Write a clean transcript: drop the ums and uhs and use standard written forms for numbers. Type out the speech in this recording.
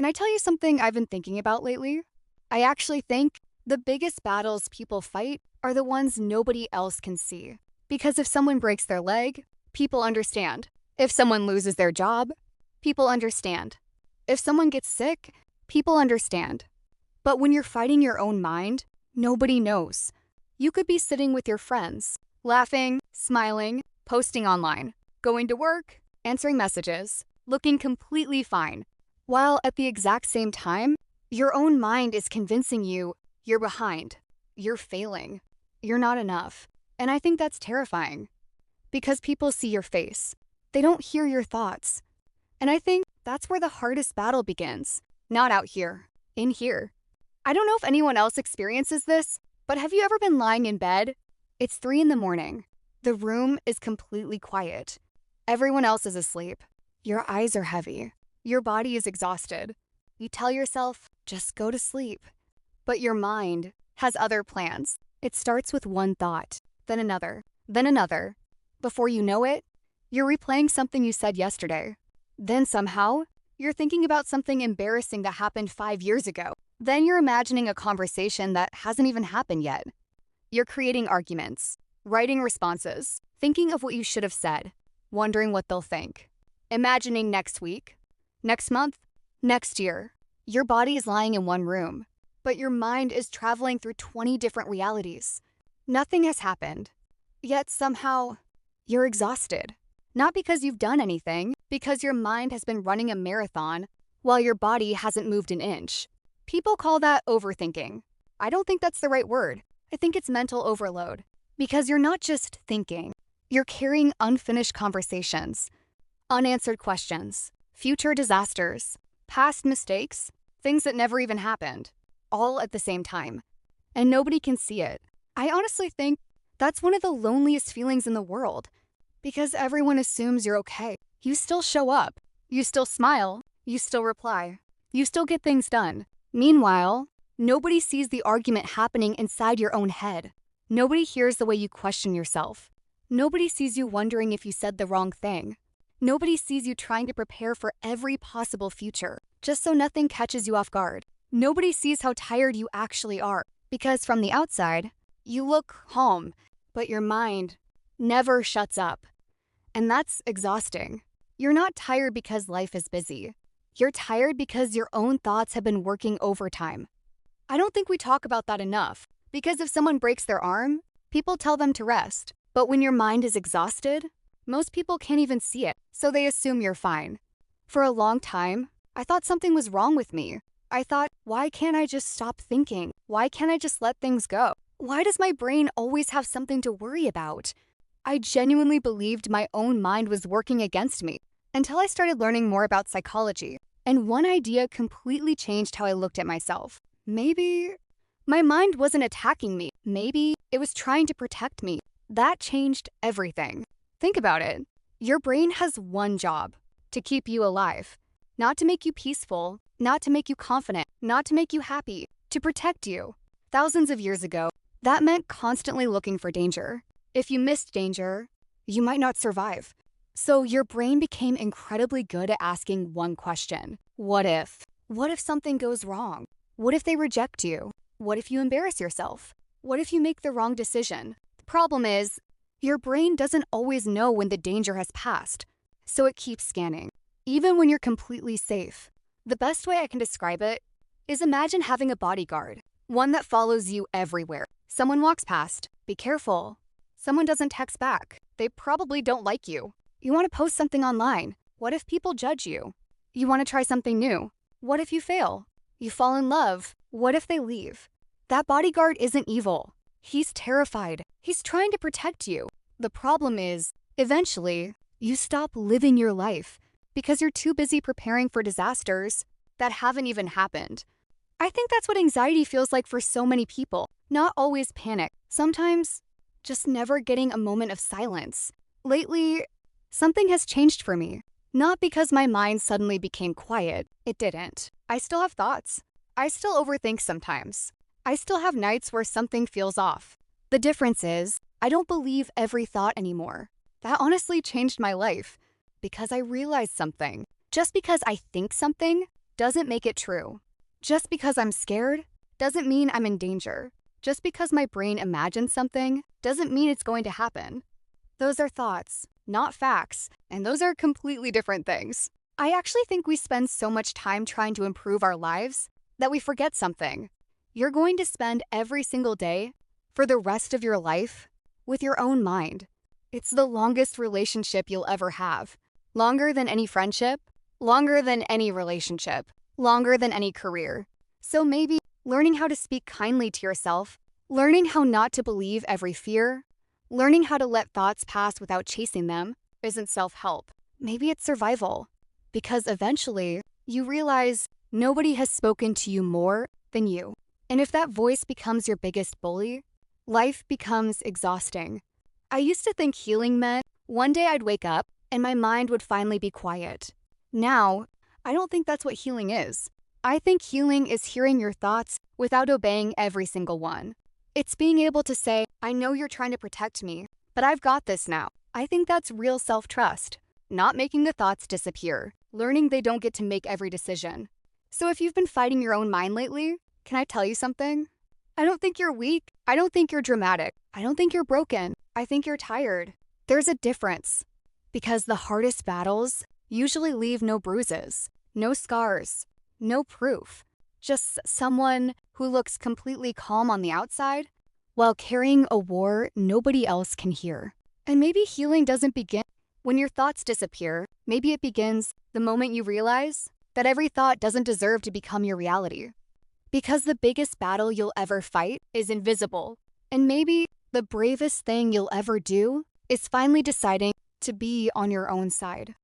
Can I tell you something I've been thinking about lately? I actually think the biggest battles people fight are the ones nobody else can see. Because if someone breaks their leg, people understand. If someone loses their job, people understand. If someone gets sick, people understand. But when you're fighting your own mind, nobody knows. You could be sitting with your friends, laughing, smiling, posting online, going to work, answering messages, looking completely fine, while at the exact same time, your own mind is convincing you you're behind, you're failing, you're not enough. And I think that's terrifying because people see your face. They don't hear your thoughts. And I think that's where the hardest battle begins, not out here, in here. I don't know if anyone else experiences this, but have you ever been lying in bed? It's 3 a.m. The room is completely quiet. Everyone else is asleep. Your eyes are heavy. Your body is exhausted. You tell yourself, just go to sleep. But your mind has other plans. It starts with one thought, then another, then another. Before you know it, you're replaying something you said yesterday. Then somehow, you're thinking about something embarrassing that happened 5 years ago. Then you're imagining a conversation that hasn't even happened yet. You're creating arguments, writing responses, thinking of what you should have said, wondering what they'll think, imagining next week, next month, next year. Your body is lying in one room, but your mind is traveling through 20 different realities. Nothing has happened, yet somehow you're exhausted. Not because you've done anything, because your mind has been running a marathon while your body hasn't moved an inch. People call that overthinking. I don't think that's the right word. I think it's mental overload. Because you're not just thinking, you're carrying unfinished conversations, unanswered questions, future disasters, past mistakes, things that never even happened, all at the same time. And nobody can see it. I honestly think that's one of the loneliest feelings in the world. Because everyone assumes you're okay. You still show up. You still smile. You still reply. You still get things done. Meanwhile, nobody sees the argument happening inside your own head. Nobody hears the way you question yourself. Nobody sees you wondering if you said the wrong thing. Nobody sees you trying to prepare for every possible future, just so nothing catches you off guard. Nobody sees how tired you actually are, because from the outside, you look calm, but your mind never shuts up. And that's exhausting. You're not tired because life is busy. You're tired because your own thoughts have been working overtime. I don't think we talk about that enough, because if someone breaks their arm, people tell them to rest. But when your mind is exhausted, most people can't even see it, so they assume you're fine. For a long time, I thought something was wrong with me. I thought, why can't I just stop thinking? Why can't I just let things go? Why does my brain always have something to worry about? I genuinely believed my own mind was working against me until I started learning more about psychology. And one idea completely changed how I looked at myself. Maybe my mind wasn't attacking me. Maybe it was trying to protect me. That changed everything. Think about it. Your brain has one job: to keep you alive. Not to make you peaceful, not to make you confident, not to make you happy, to protect you. Thousands of years ago, that meant constantly looking for danger. If you missed danger, you might not survive. So your brain became incredibly good at asking one question. What if? What if something goes wrong? What if they reject you? What if you embarrass yourself? What if you make the wrong decision? The problem is, your brain doesn't always know when the danger has passed, so it keeps scanning, even when you're completely safe. The best way I can describe it is imagine having a bodyguard, one that follows you everywhere. Someone walks past, be careful. Someone doesn't text back, they probably don't like you. You want to post something online, what if people judge you? You want to try something new, what if you fail? You fall in love, what if they leave? That bodyguard isn't evil. He's terrified. He's trying to protect you. The problem is, eventually, you stop living your life because you're too busy preparing for disasters that haven't even happened. I think that's what anxiety feels like for so many people. Not always panic. Sometimes, just never getting a moment of silence. Lately, something has changed for me. Not because my mind suddenly became quiet. It didn't. I still have thoughts. I still overthink sometimes. I still have nights where something feels off. The difference is, I don't believe every thought anymore. That honestly changed my life because I realized something. Just because I think something doesn't make it true. Just because I'm scared doesn't mean I'm in danger. Just because my brain imagines something doesn't mean it's going to happen. Those are thoughts, not facts, and those are completely different things. I actually think we spend so much time trying to improve our lives that we forget something. You're going to spend every single day for the rest of your life with your own mind. It's the longest relationship you'll ever have. Longer than any friendship, longer than any relationship, longer than any career. So maybe learning how to speak kindly to yourself, learning how not to believe every fear, learning how to let thoughts pass without chasing them isn't self-help. Maybe it's survival. Because eventually, you realize nobody has spoken to you more than you. And if that voice becomes your biggest bully, life becomes exhausting. I used to think healing meant one day I'd wake up and my mind would finally be quiet. Now, I don't think that's what healing is. I think healing is hearing your thoughts without obeying every single one. It's being able to say, I know you're trying to protect me, but I've got this now. I think that's real self-trust. Not making the thoughts disappear, learning they don't get to make every decision. So if you've been fighting your own mind lately, can I tell you something? I don't think you're weak. I don't think you're dramatic. I don't think you're broken. I think you're tired. There's a difference. Because the hardest battles usually leave no bruises, no scars, no proof. Just someone who looks completely calm on the outside while carrying a war nobody else can hear. And maybe healing doesn't begin when your thoughts disappear. Maybe it begins the moment you realize that every thought doesn't deserve to become your reality. Because the biggest battle you'll ever fight is invisible. And maybe the bravest thing you'll ever do is finally deciding to be on your own side.